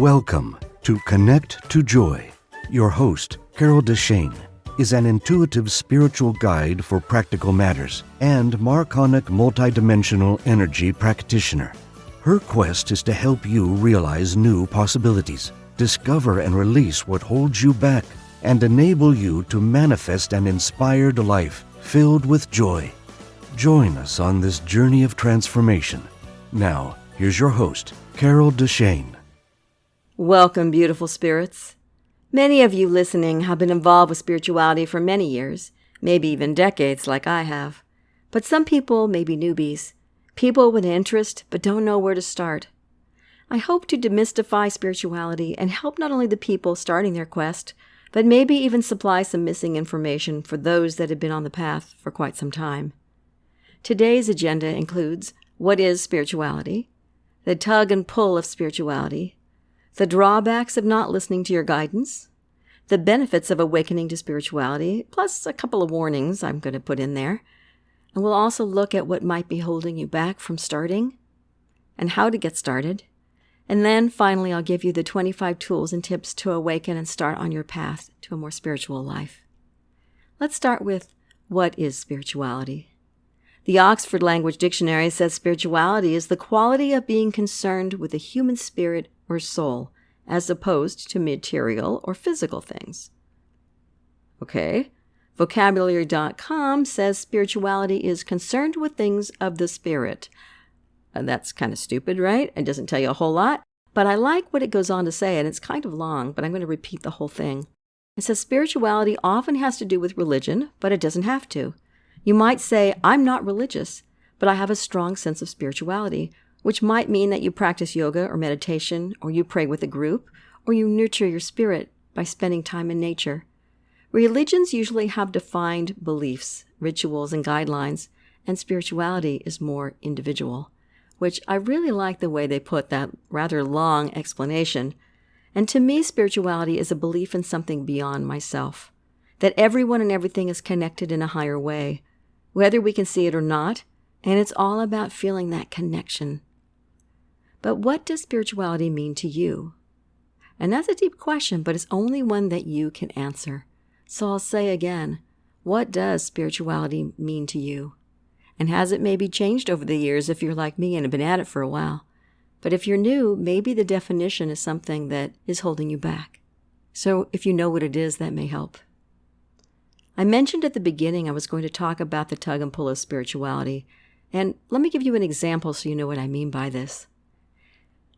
Welcome to Connect to Joy. Your host, Carol DeChaine, is an intuitive spiritual guide for practical matters and Marconic multidimensional energy practitioner. Her quest is to help you realize new possibilities, discover and release what holds you back, and enable you to manifest an inspired life filled with joy. Join us on this journey of transformation. Now, here's your host, Carol DeChaine. Welcome, beautiful spirits. Many of you listening have been involved with spirituality for many years, maybe even decades like I have. But some people may be newbies, people with interest but don't know where to start. I hope to demystify spirituality and help not only the people starting their quest, but maybe even supply some missing information for those that have been on the path for quite some time. Today's agenda includes what is spirituality, the tug and pull of spirituality, the drawbacks of not listening to your guidance, the benefits of awakening to spirituality, plus a couple of warnings I'm going to put in there. And we'll also look at what might be holding you back from starting and how to get started. And then finally, I'll give you the 25 tools and tips to awaken and start on your path to a more spiritual life. Let's start with what is spirituality? The Oxford Language Dictionary says spirituality is the quality of being concerned with the human spirit or soul, as opposed to material or physical things. Okay. Vocabulary.com says spirituality is concerned with things of the spirit. And that's kind of stupid, right? It doesn't tell you a whole lot, but I like what it goes on to say, and it's kind of long, but I'm going to repeat the whole thing. It says spirituality often has to do with religion, but it doesn't have to. You might say, I'm not religious, but I have a strong sense of spirituality, which might mean that you practice yoga or meditation, or you pray with a group, or you nurture your spirit by spending time in nature. Religions usually have defined beliefs, rituals, and guidelines, and spirituality is more individual, which I really like the way they put that rather long explanation. And to me, spirituality is a belief in something beyond myself, that everyone and everything is connected in a higher way, whether we can see it or not, and it's all about feeling that connection. But what does spirituality mean to you? And that's a deep question, but it's only one that you can answer. So I'll say again, what does spirituality mean to you? And has it maybe changed over the years if you're like me and have been at it for a while? But if you're new, maybe the definition is something that is holding you back. So if you know what it is, that may help. I mentioned at the beginning I was going to talk about the tug and pull of spirituality. And let me give you an example so you know what I mean by this.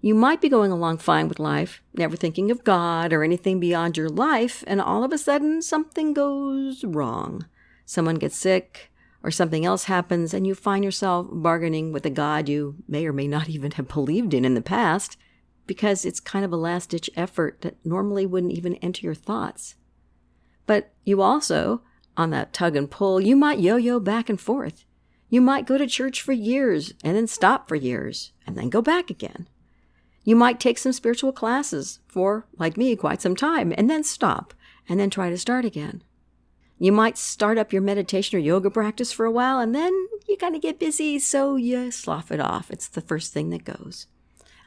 You might be going along fine with life, never thinking of God or anything beyond your life, and all of a sudden something goes wrong. Someone gets sick, or something else happens, and you find yourself bargaining with a God you may or may not even have believed in the past, because it's kind of a last-ditch effort that normally wouldn't even enter your thoughts. But you also, on that tug and pull, you might yo-yo back and forth. You might go to church for years, and then stop for years, and then go back again. You might take some spiritual classes for, like me, quite some time, and then stop, and then try to start again. You might start up your meditation or yoga practice for a while, and then you kind of get busy, so you slough it off. It's the first thing that goes.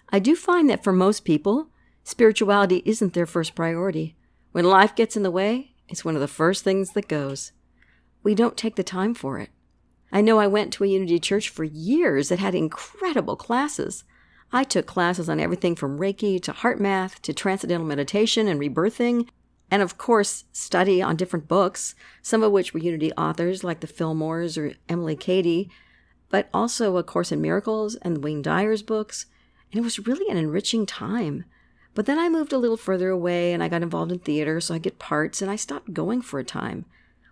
I do find that for most people, spirituality isn't their first priority. When life gets in the way, it's one of the first things that goes. We don't take the time for it. I know I went to a Unity church for years that had incredible classes. I took classes on everything from Reiki to heart math to transcendental meditation and rebirthing, and of course, study on different books, some of which were Unity authors like the Fillmores or Emily Cady, but also A Course in Miracles and Wayne Dyer's books, and it was really an enriching time. But then I moved a little further away and I got involved in theater, so I get parts, and I stopped going for a time.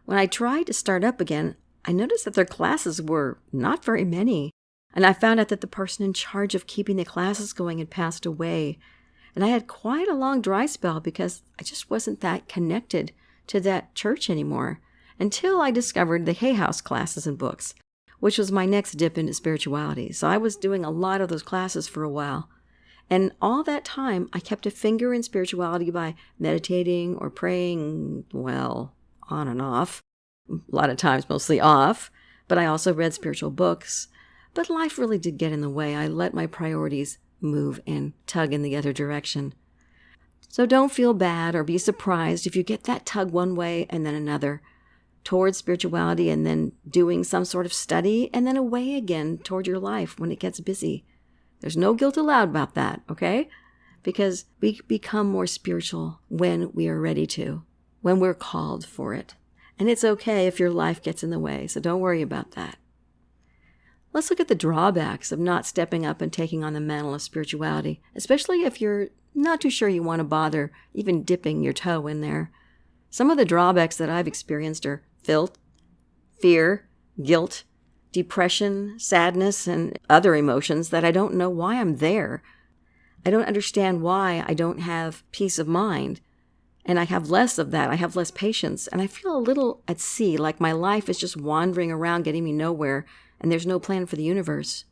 When I tried to start up again, I noticed that their classes were not very many. And I found out that the person in charge of keeping the classes going had passed away. And I had quite a long dry spell because I just wasn't that connected to that church anymore until I discovered the Hay House classes and books, which was my next dip into spirituality. So I was doing a lot of those classes for a while. And all that time, I kept a finger in spirituality by meditating or praying, well, on and off. A lot of times mostly off. But I also read spiritual books. But life really did get in the way. I let my priorities move and tug in the other direction. So don't feel bad or be surprised if you get that tug one way and then another towards spirituality, and then doing some sort of study, and then away again toward your life when it gets busy. There's no guilt allowed about that, okay? Because we become more spiritual when we are ready to, when we're called for it. And it's okay if your life gets in the way, so don't worry about that. Let's look at the drawbacks of not stepping up and taking on the mantle of spirituality, especially if you're not too sure you want to bother even dipping your toe in there. Some of the drawbacks that I've experienced are filth, fear, guilt, depression, sadness, and other emotions that I don't know why I'm there. I don't understand why I don't have peace of mind. And I have less of that. I have less patience. And I feel a little at sea, like my life is just wandering around, getting me nowhere, and there's no plan for the universe.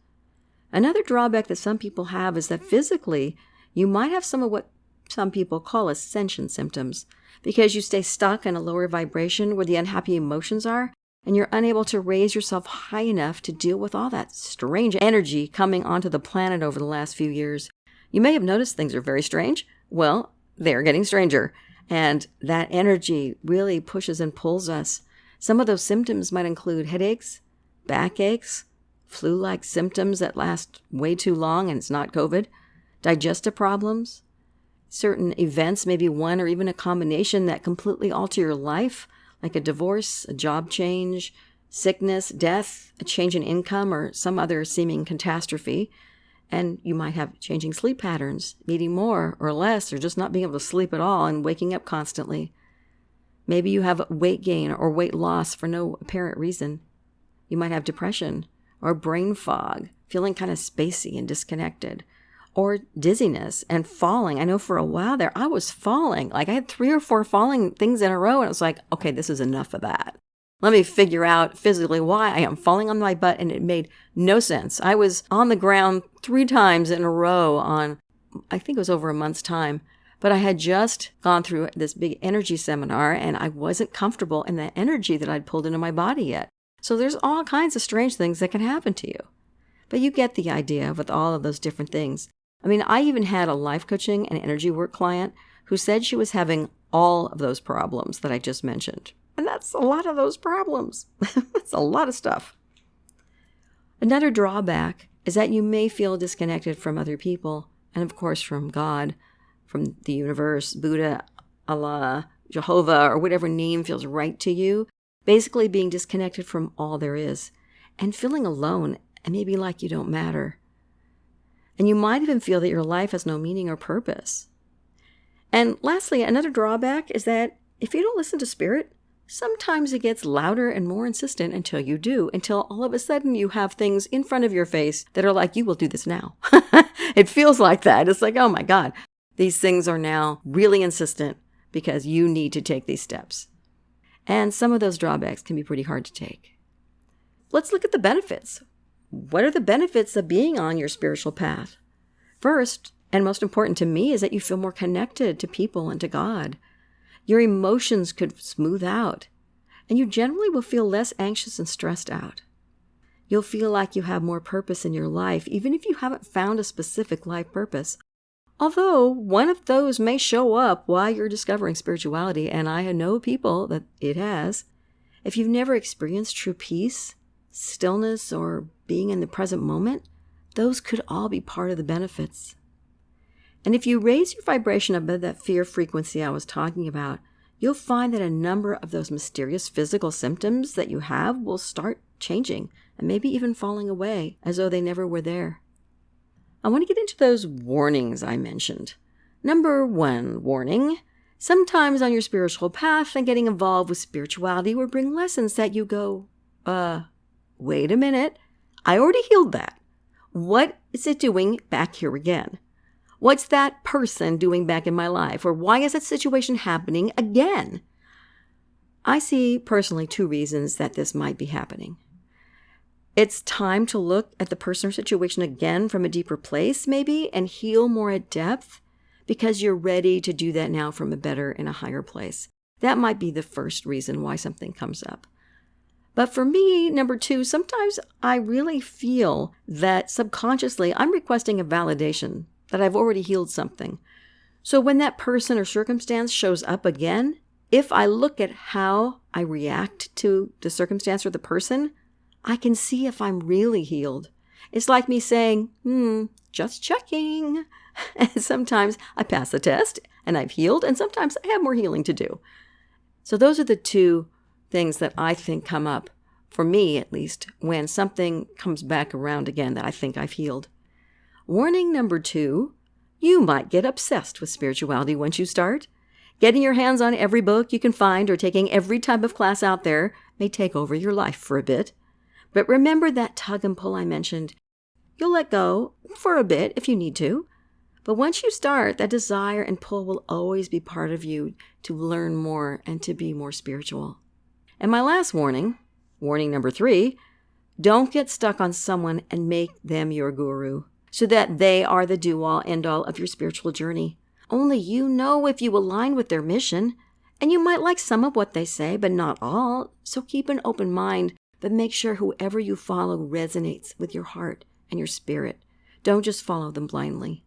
Another drawback that some people have is that physically, you might have some of what some people call ascension symptoms, because you stay stuck in a lower vibration where the unhappy emotions are, and you're unable to raise yourself high enough to deal with all that strange energy coming onto the planet over the last few years. You may have noticed things are very strange. Well, they're getting stranger, and that energy really pushes and pulls us. Some of those symptoms might include headaches, backaches, flu-like symptoms that last way too long and it's not COVID, digestive problems, certain events, maybe one or even a combination that completely alter your life, like a divorce, a job change, sickness, death, a change in income, or some other seeming catastrophe. And you might have changing sleep patterns, needing more or less, or just not being able to sleep at all and waking up constantly. Maybe you have weight gain or weight loss for no apparent reason. You might have depression or brain fog, feeling kind of spacey and disconnected, or dizziness and falling. I know for a while there, I was falling. Like I had 3 or 4 falling things in a row, and it was like, okay, this is enough of that. Let me figure out physically why I am falling on my butt, and it made no sense. I was on the ground 3 times in a row on, I think it was over a month's time, but I had just gone through this big energy seminar, and I wasn't comfortable in the energy that I'd pulled into my body yet. So there's all kinds of strange things that can happen to you. But you get the idea with all of those different things. I mean, I even had a life coaching and energy work client who said she was having all of those problems that I just mentioned. And that's a lot of those problems. That's a lot of stuff. Another drawback is that you may feel disconnected from other people, and of course from God, from the universe, Buddha, Allah, Jehovah, or whatever name feels right to you. Basically being disconnected from all there is, and feeling alone and maybe like you don't matter. And you might even feel that your life has no meaning or purpose. And lastly, another drawback is that if you don't listen to spirit, sometimes it gets louder and more insistent until you do, until all of a sudden you have things in front of your face that are like, you will do this now. It feels like that. It's like, oh my God, these things are now really insistent because you need to take these steps. And some of those drawbacks can be pretty hard to take. Let's look at the benefits. What are the benefits of being on your spiritual path? First, and most important to me, is that you feel more connected to people and to God. Your emotions could smooth out, and you generally will feel less anxious and stressed out. You'll feel like you have more purpose in your life, even if you haven't found a specific life purpose. Although one of those may show up while you're discovering spirituality, and I know people that it has. If you've never experienced true peace, stillness, or being in the present moment, those could all be part of the benefits. And if you raise your vibration above that fear frequency I was talking about, you'll find that a number of those mysterious physical symptoms that you have will start changing and maybe even falling away as though they never were there. I want to get into those warnings I mentioned. Number 1 warning: sometimes on your spiritual path and getting involved with spirituality will bring lessons that you go, wait a minute, I already healed that. What is it doing back here again? What's that person doing back in my life? Or why is that situation happening again? I see personally 2 reasons that this might be happening. It's time to look at the person or situation again from a deeper place, maybe, and heal more at depth, because you're ready to do that now from a better and a higher place. That might be the first reason why something comes up. But for me, number 2, sometimes I really feel that subconsciously I'm requesting a validation that I've already healed something. So when that person or circumstance shows up again, if I look at how I react to the circumstance or the person, I can see if I'm really healed. It's like me saying, just checking. And sometimes I pass the test and I've healed, and sometimes I have more healing to do. So those are the two things that I think come up, for me at least, when something comes back around again that I think I've healed. Warning number 2, you might get obsessed with spirituality once you start. Getting your hands on every book you can find or taking every type of class out there may take over your life for a bit. But remember that tug and pull I mentioned. You'll let go for a bit if you need to. But once you start, that desire and pull will always be part of you to learn more and to be more spiritual. And my last warning number 3, don't get stuck on someone and make them your guru so that they are the do-all, end-all of your spiritual journey. Only you know if you align with their mission, and you might like some of what they say, but not all. So keep an open mind, but make sure whoever you follow resonates with your heart and your spirit. Don't just follow them blindly.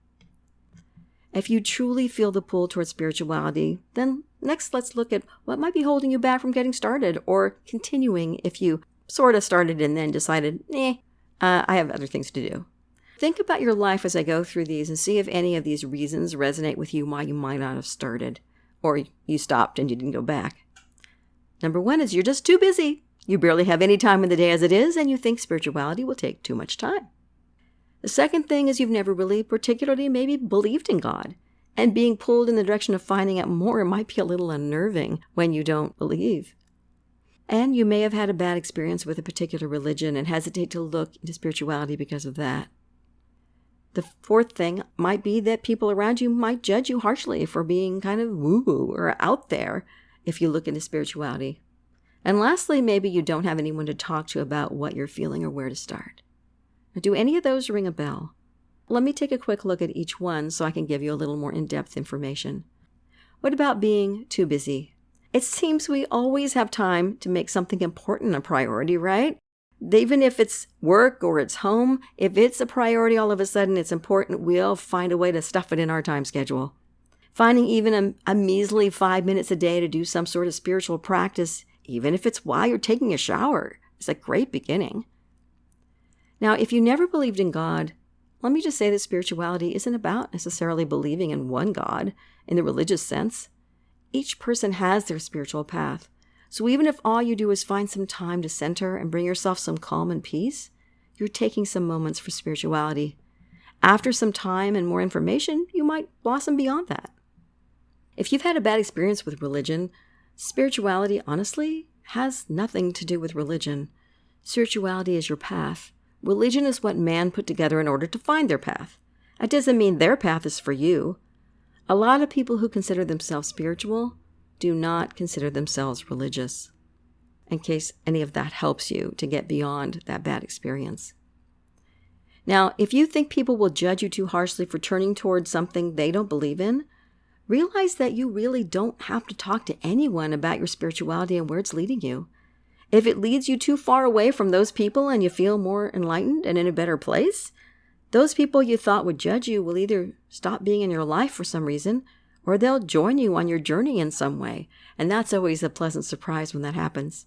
If you truly feel the pull towards spirituality, then next let's look at what might be holding you back from getting started or continuing if you sort of started and then decided, I have other things to do. Think about your life as I go through these and see if any of these reasons resonate with you why you might not have started, or you stopped and you didn't go back. Number 1 is you're just too busy. You barely have any time in the day as it is, and you think spirituality will take too much time. The second thing is you've never really particularly maybe believed in God, and being pulled in the direction of finding out more might be a little unnerving when you don't believe. And you may have had a bad experience with a particular religion and hesitate to look into spirituality because of that. The fourth thing might be that people around you might judge you harshly for being kind of woo-woo or out there if you look into spirituality. And lastly, maybe you don't have anyone to talk to about what you're feeling or where to start. Now, do any of those ring a bell? Let me take a quick look at each one so I can give you a little more in-depth information. What about being too busy? It seems we always have time to make something important a priority, right? Even if it's work or it's home, if it's a priority all of a sudden, it's important, we'll find a way to stuff it in our time schedule. Finding even a measly 5 minutes a day to do some sort of spiritual practice, even if it's while you're taking a shower, is a great beginning. Now, if you never believed in God, let me just say that spirituality isn't about necessarily believing in one God in the religious sense. Each person has their spiritual path. So even if all you do is find some time to center and bring yourself some calm and peace, you're taking some moments for spirituality. After some time and more information, you might blossom beyond that. If you've had a bad experience with religion, spirituality, honestly, has nothing to do with religion. Spirituality is your path. Religion is what man put together in order to find their path. That doesn't mean their path is for you. A lot of people who consider themselves spiritual do not consider themselves religious, in case any of that helps you to get beyond that bad experience. Now, if you think people will judge you too harshly for turning towards something they don't believe in, realize that you really don't have to talk to anyone about your spirituality and where it's leading you. If it leads you too far away from those people and you feel more enlightened and in a better place, those people you thought would judge you will either stop being in your life for some reason, or they'll join you on your journey in some way. And that's always a pleasant surprise when that happens.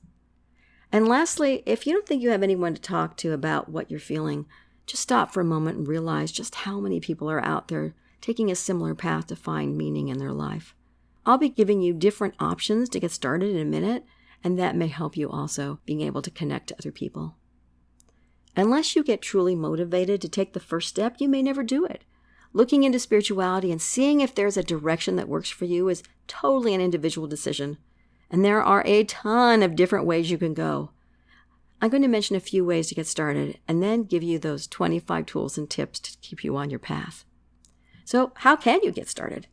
And lastly, if you don't think you have anyone to talk to about what you're feeling, just stop for a moment and realize just how many people are out there taking a similar path to find meaning in their life. I'll be giving you different options to get started in a minute, and that may help you also being able to connect to other people. Unless you get truly motivated to take the first step, you may never do it. Looking into spirituality and seeing if there's a direction that works for you is totally an individual decision. And there are a ton of different ways you can go. I'm going to mention a few ways to get started and then give you those 25 tools and tips to keep you on your path. So how can you get started?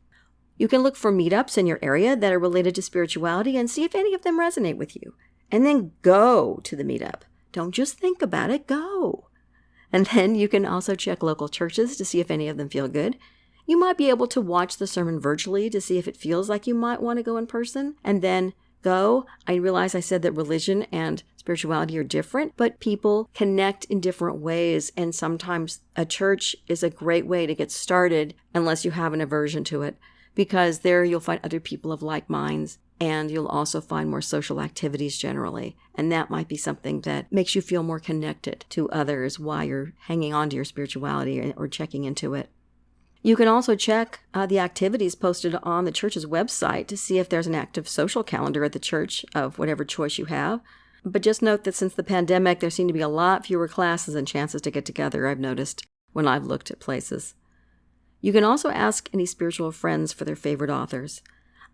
You can look for meetups in your area that are related to spirituality and see if any of them resonate with you. And then go to the meetup. Don't just think about it, go. And then you can also check local churches to see if any of them feel good. You might be able to watch the sermon virtually to see if it feels like you might want to go in person. And then go. I realize I said that religion and spirituality are different, but people connect in different ways. And sometimes a church is a great way to get started unless you have an aversion to it. because there you'll find other people of like minds, and you'll also find more social activities generally. And that might be something that makes you feel more connected to others while you're hanging on to your spirituality or checking into it. You can also check the activities posted on the church's website to see if there's an active social calendar at the church of whatever choice you have. But just note that since the pandemic, there seem to be a lot fewer classes and chances to get together, I've noticed when I've looked at places. You can also ask any spiritual friends for their favorite authors.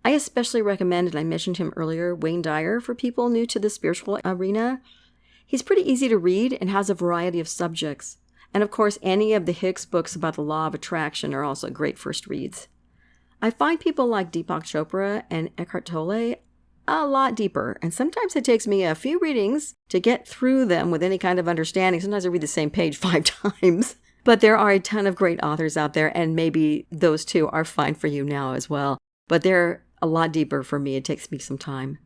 I especially recommend, and I mentioned him earlier, Wayne Dyer for people new to the spiritual arena. He's pretty easy to read and has a variety of subjects. And of course, any of the Hicks books about the law of attraction are also great first reads. I find people like Deepak Chopra and Eckhart Tolle a lot deeper, and sometimes it takes me a few readings to get through them with any kind of understanding. Sometimes I read the same page 5 times. But there are a ton of great authors out there, and maybe those two are fine for you now as well. But they're a lot deeper for me. It takes me some time.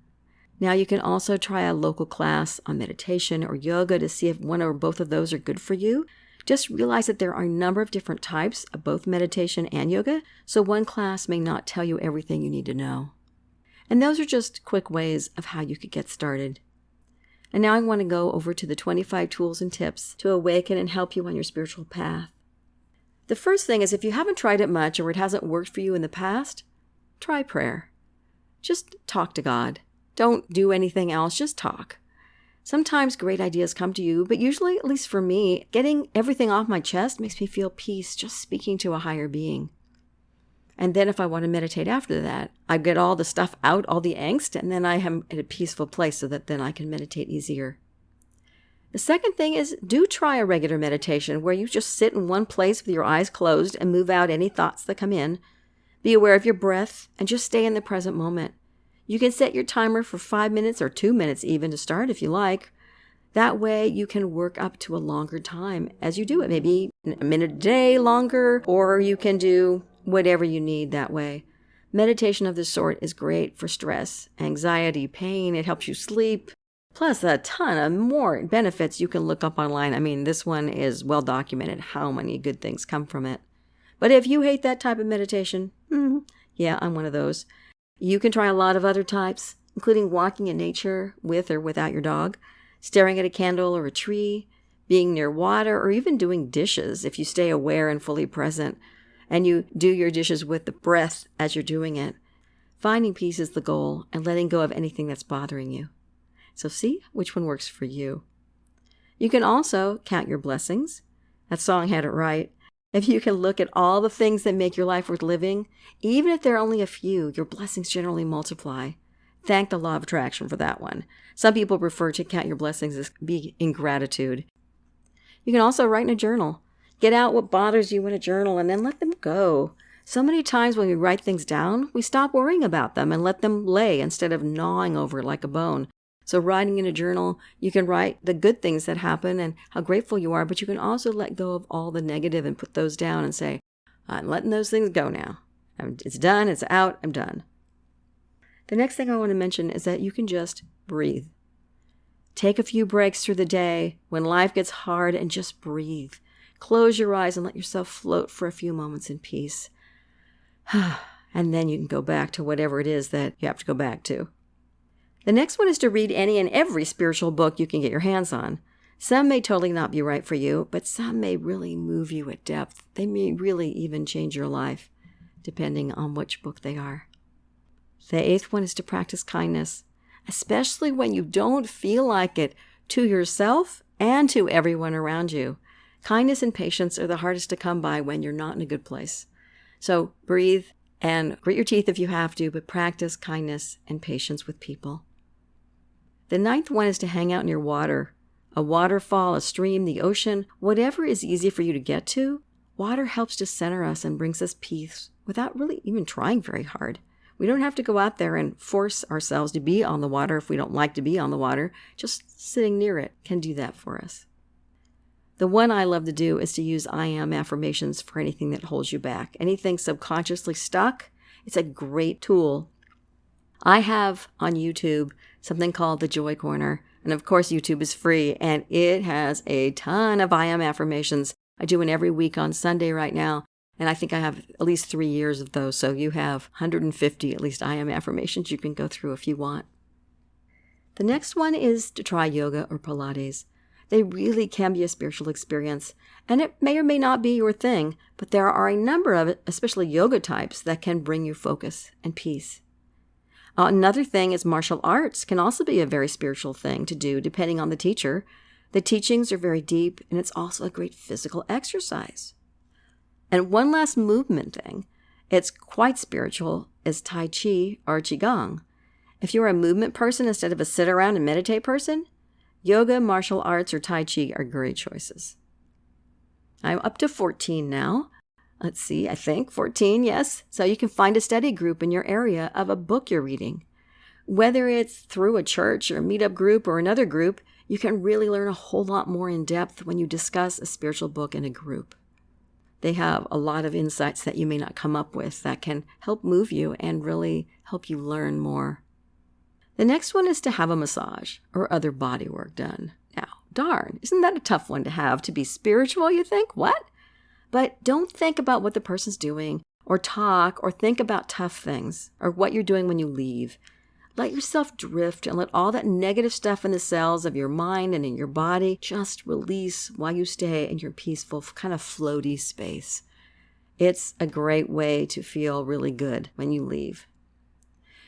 Now you can also try a local class on meditation or yoga to see if one or both of those are good for you. Just realize that there are a number of different types of both meditation and yoga, so one class may not tell you everything you need to know. And those are just quick ways of how you could get started. And now I want to go over to the 25 tools and tips to awaken and help you on your spiritual path. The first thing is, if you haven't tried it much or it hasn't worked for you in the past, try prayer. Just talk to God. Don't do anything else, just talk. Sometimes great ideas come to you, but usually, at least for me, getting everything off my chest makes me feel peace just speaking to a higher being. And then if I want to meditate after that, I get all the stuff out, all the angst, and then I am in a peaceful place so that then I can meditate easier. The second thing is, do try a regular meditation where you just sit in one place with your eyes closed and move out any thoughts that come in. Be aware of your breath and just stay in the present moment. You can set your timer for 5 minutes or 2 minutes even to start if you like. That way you can work up to a longer time as you do it, maybe a minute a day longer, or you can do whatever you need that way. Meditation of this sort is great for stress, anxiety, pain. It helps you sleep, plus a ton of more benefits you can look up online. I mean, this one is well documented how many good things come from it. But if you hate that type of meditation, yeah, I'm one of those. You can try a lot of other types, including walking in nature with or without your dog, staring at a candle or a tree, being near water, or even doing dishes if you stay aware and fully present, and you do your dishes with the breath as you're doing it. Finding peace is the goal, and letting go of anything that's bothering you. So see which one works for you. You can also count your blessings. That song had it right. If you can look at all the things that make your life worth living, even if there are only a few, your blessings generally multiply. Thank the law of attraction for that one. Some people prefer to count your blessings as being ingratitude. You can also write in a journal. Get out what bothers you in a journal and then let them go. So many times when we write things down, we stop worrying about them and let them lay instead of gnawing over it like a bone. So writing in a journal, you can write the good things that happen and how grateful you are, but you can also let go of all the negative and put those down and say, I'm letting those things go now. It's done, it's out, I'm done. The next thing I want to mention is that you can just breathe. Take a few breaks through the day when life gets hard and just breathe. Close your eyes and let yourself float for a few moments in peace. And then you can go back to whatever it is that you have to go back to. The next one is to read any and every spiritual book you can get your hands on. Some may totally not be right for you, but some may really move you at depth. They may really even change your life, depending on which book they are. The 8th one is to practice kindness, especially when you don't feel like it, to yourself and to everyone around you. Kindness and patience are the hardest to come by when you're not in a good place. So breathe and grit your teeth if you have to, but practice kindness and patience with people. The 9th one is to hang out near water. A waterfall, a stream, the ocean, whatever is easy for you to get to. Water helps to center us and brings us peace without really even trying very hard. We don't have to go out there and force ourselves to be on the water if we don't like to be on the water. Just sitting near it can do that for us. The one I love to do is to use I am affirmations for anything that holds you back. Anything subconsciously stuck, it's a great tool. I have on YouTube something called the Joy Corner. And of course, YouTube is free and it has a ton of I am affirmations. I do one every week on Sunday right now. And I think I have at least 3 years of those. So you have 150, at least I am affirmations you can go through if you want. The next one is to try yoga or Pilates. They really can be a spiritual experience, and it may or may not be your thing, but there are a number of it, especially yoga types, that can bring you focus and peace. Another thing is martial arts can also be a very spiritual thing to do depending on the teacher. The teachings are very deep, and it's also a great physical exercise. And one last movement thing, it's quite spiritual, is Tai Chi or Qigong. If you're a movement person instead of a sit around and meditate person, yoga, martial arts, or Tai Chi are great choices. I'm up to 14 now. Let's see, I think 14, yes. So you can find a study group in your area of a book you're reading. Whether it's through a church or a meetup group or another group, you can really learn a whole lot more in depth when you discuss a spiritual book in a group. They have a lot of insights that you may not come up with that can help move you and really help you learn more. The next one is to have a massage or other body work done. Now, darn, isn't that a tough one to have to be spiritual, you think? What? But don't think about what the person's doing or talk or think about tough things or what you're doing when you leave. Let yourself drift and let all that negative stuff in the cells of your mind and in your body just release while you stay in your peaceful, kind of floaty space. It's a great way to feel really good when you leave.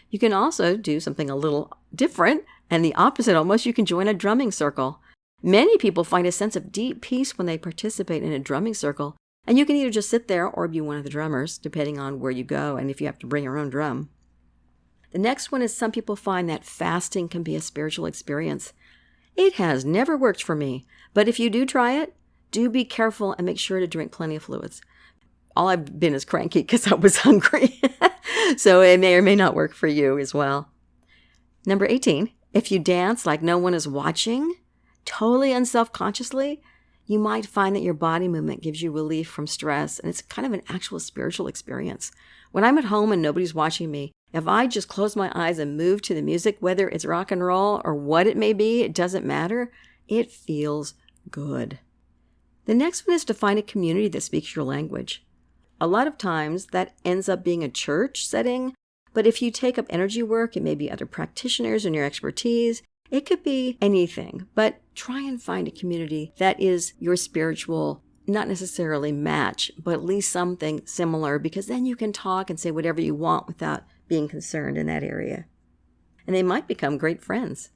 You can also do something a little different and the opposite almost. You can join a drumming circle. Many people find a sense of deep peace when they participate in a drumming circle, and you can either just sit there or be one of the drummers, depending on where you go and if you have to bring your own drum. The next one is some people find that fasting can be a spiritual experience. It has never worked for me, but if you do try it, do be careful and make sure to drink plenty of fluids. All I've been is cranky because I was hungry. So it may or may not work for you as well. Number 18, if you dance like no one is watching, totally unselfconsciously, you might find that your body movement gives you relief from stress, and it's kind of an actual spiritual experience. When I'm at home and nobody's watching me, if I just close my eyes and move to the music, whether it's rock and roll or what it may be, it doesn't matter. It feels good. The next one is to find a community that speaks your language. A lot of times that ends up being a church setting, but if you take up energy work, it may be other practitioners and your expertise. It could be anything, but try and find a community that is your spiritual, not necessarily match, but at least something similar, because then you can talk and say whatever you want without being concerned in that area. And they might become great friends.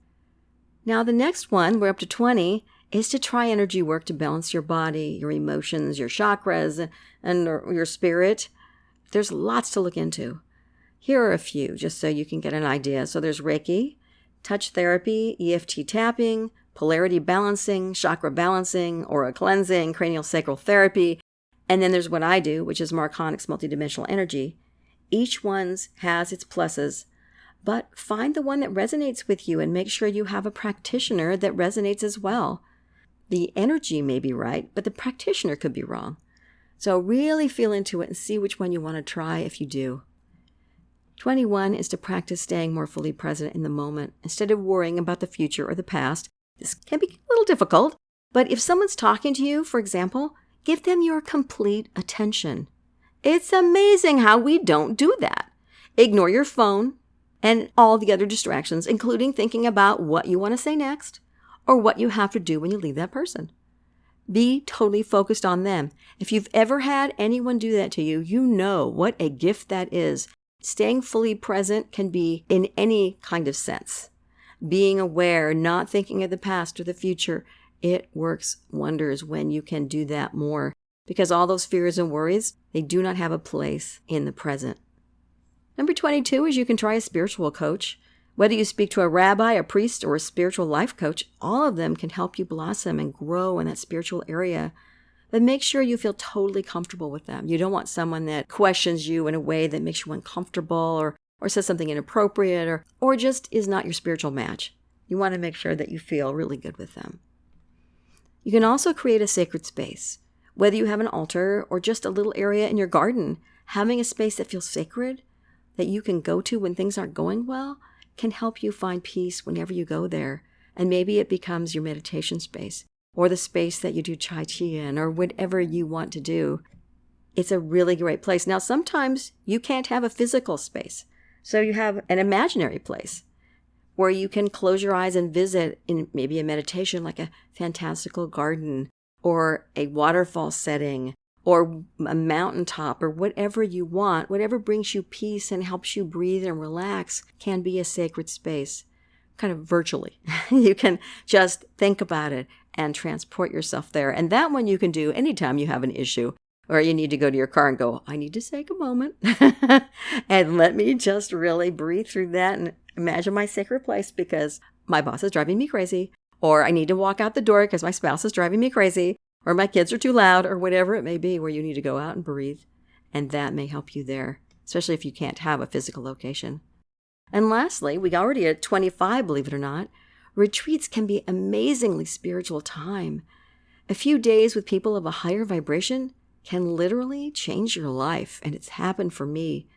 Now the next one, we're up to 20, is to try energy work to balance your body, your emotions, your chakras, and your spirit. There's lots to look into. Here are a few, just so you can get an idea. So there's Reiki, touch therapy, EFT tapping, polarity balancing, chakra balancing, aura cleansing, cranial sacral therapy. And then there's what I do, which is Marconics multidimensional energy. Each one has its pluses, but find the one that resonates with you and make sure you have a practitioner that resonates as well. The energy may be right, but the practitioner could be wrong. So really feel into it and see which one you want to try if you do. 21 is to practice staying more fully present in the moment instead of worrying about the future or the past. This can be a little difficult, but if someone's talking to you, for example, give them your complete attention. It's amazing how we don't do that. Ignore your phone and all the other distractions, including thinking about what you want to say next or what you have to do when you leave that person. Be totally focused on them. If you've ever had anyone do that to you, you know what a gift that is. Staying fully present can be in any kind of sense. Being aware, not thinking of the past or the future, it works wonders when you can do that more. Because all those fears and worries, they do not have a place in the present. Number 22 is you can try a spiritual coach. Whether you speak to a rabbi, a priest, or a spiritual life coach, all of them can help you blossom and grow in that spiritual area. But make sure you feel totally comfortable with them. You don't want someone that questions you in a way that makes you uncomfortable or says something inappropriate or just is not your spiritual match. You want to make sure that you feel really good with them. You can also create a sacred space. Whether you have an altar or just a little area in your garden, having a space that feels sacred, that you can go to when things aren't going well, can help you find peace whenever you go there. And maybe it becomes your meditation space or the space that you do Tai Chi in or whatever you want to do. it's a really great place. Now, sometimes you can't have a physical space, so you have an imaginary place where you can close your eyes and visit in maybe a meditation, like a fantastical garden or a waterfall setting or a mountaintop or whatever you want. Whatever brings you peace and helps you breathe and relax can be a sacred space, kind of virtually. You can just think about it and transport yourself there. And that one you can do anytime you have an issue or you need to go to your car and go, I need to take a moment and let me just really breathe through that and imagine my sacred place because my boss is driving me crazy, or I need to walk out the door because my spouse is driving me crazy, or my kids are too loud, or whatever it may be where you need to go out and breathe. And that may help you there, especially if you can't have a physical location. And lastly, we already at 25, believe it or not, retreats can be amazingly spiritual time. A few days with people of a higher vibration can literally change your life, and it's happened for me.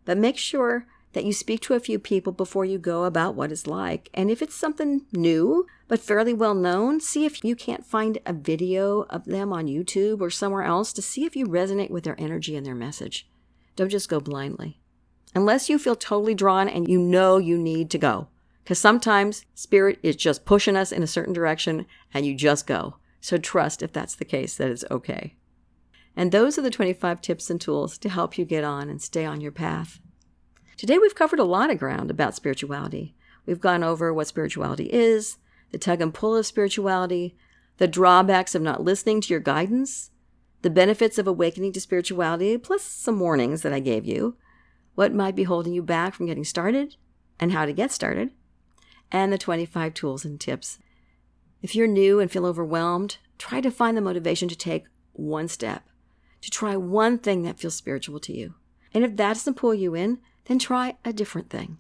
But make sure that you speak to a few people before you go about what it's like. And if it's something new, but fairly well known, see if you can't find a video of them on YouTube or somewhere else to see if you resonate with their energy and their message. Don't just go blindly. Unless you feel totally drawn and you know you need to go. Because sometimes spirit is just pushing us in a certain direction and you just go. So trust if that's the case that it's okay. And those are the 25 tips and tools to help you get on and stay on your path. Today we've covered a lot of ground about spirituality. We've gone over what spirituality is, the tug and pull of spirituality, the drawbacks of not listening to your guidance, the benefits of awakening to spirituality, plus some warnings that I gave you, what might be holding you back from getting started, and how to get started, and the 25 tools and tips. If you're new and feel overwhelmed, try to find the motivation to take one step, to try one thing that feels spiritual to you. And if that doesn't pull you in, then try a different thing.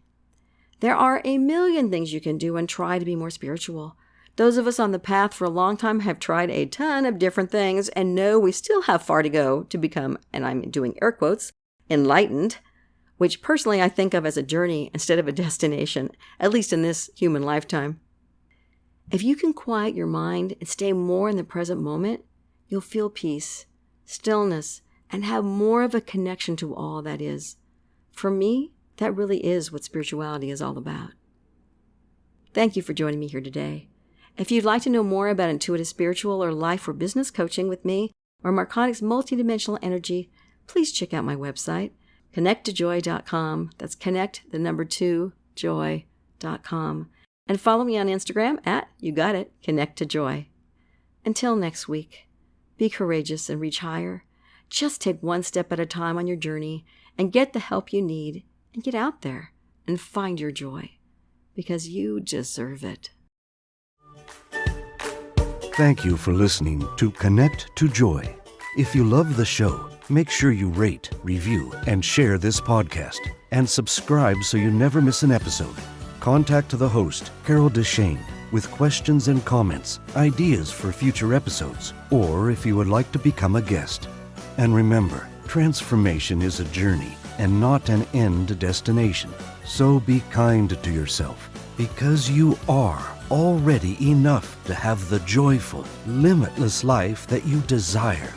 There are a million things you can do and try to be more spiritual. Those of us on the path for a long time have tried a ton of different things and know we still have far to go to become, and I'm doing air quotes, enlightened, which personally I think of as a journey instead of a destination, at least in this human lifetime. If you can quiet your mind and stay more in the present moment, you'll feel peace, stillness, and have more of a connection to all that is. For me, that really is what spirituality is all about. Thank you for joining me here today. If you'd like to know more about intuitive spiritual or life or business coaching with me or Marconics multidimensional energy, please check out my website, connecttojoy.com. That's connect2joy.com. And follow me on Instagram at, you got it, connecttojoy. Until next week, be courageous and reach higher. Just take one step at a time on your journey and get the help you need and get out there and find your joy because you deserve it. Thank you for listening to Connect to Joy. If you love the show, make sure you rate, review, and share this podcast. And subscribe so you never miss an episode. Contact the host, Carol DeChaine, with questions and comments, ideas for future episodes, or if you would like to become a guest. And remember, transformation is a journey and not an end destination. So be kind to yourself, because you are already enough to have the joyful, limitless life that you desire.